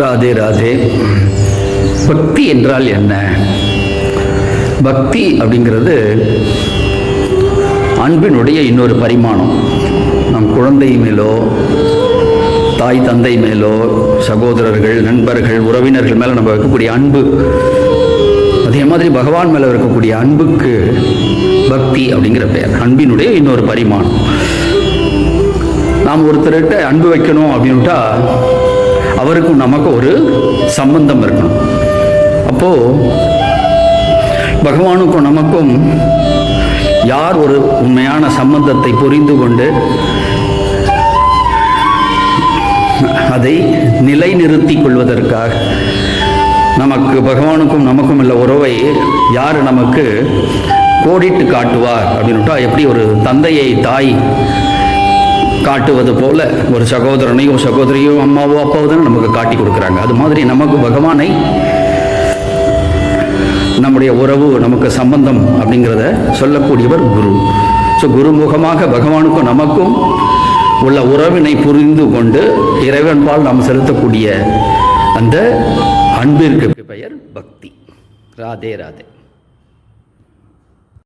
ராதே ராதே. பக்தி என்றால் என்ன? பக்தி அப்படிங்கிறது அன்பினுடைய இன்னொரு பரிமாணம். நம் குழந்தை மேலோ, தாய் தந்தை மேலோ, சகோதரர்கள், நண்பர்கள், உறவினர்கள் மேலே நம்ம வைக்கக்கூடிய அன்பு, அதே மாதிரி பகவான் மேலே இருக்கக்கூடிய அன்புக்கு பக்தி அப்படிங்கிற பெயர். அன்பினுடைய இன்னொரு பரிமாணம். நாம் ஒருத்தர்கிட்ட அன்பு வைக்கணும் அப்படின்ட்டா அவருக்கும் நமக்கு ஒரு சம்பந்தம் இருக்கணும். அப்போது பகவானுக்கும் நமக்கும் யார் ஒரு உண்மையான சம்பந்தத்தை புரிந்து கொண்டு அதை நிலைநிறுத்திக் கொள்வதற்காக நமக்கு பகவானுக்கும் நமக்கும் உள்ள உறவை யார் நமக்கு கோடிட்டு காட்டுவார் அப்படின்னுட்டா, எப்படி ஒரு தந்தையை தாய் காட்டுவது போல ஒரு சகோதரனையோ சகோதரியோ அம்மாவோ அப்பாவோ தானே நமக்கு காட்டி கொடுக்குறாங்க. அது மாதிரி நமக்கு பகவானை, நம்முடைய உறவு, நமக்கு சம்பந்தம் அப்படிங்கிறத சொல்லக்கூடியவர் குரு. ஸோ குருமுகமாக பகவானுக்கும் நமக்கும் உள்ள உறவினை புரிந்து கொண்டு இறைவன்பால் நாம் செலுத்தக்கூடிய அந்த அன்பிற்கு பெயர் பக்தி. ராதே ராதே.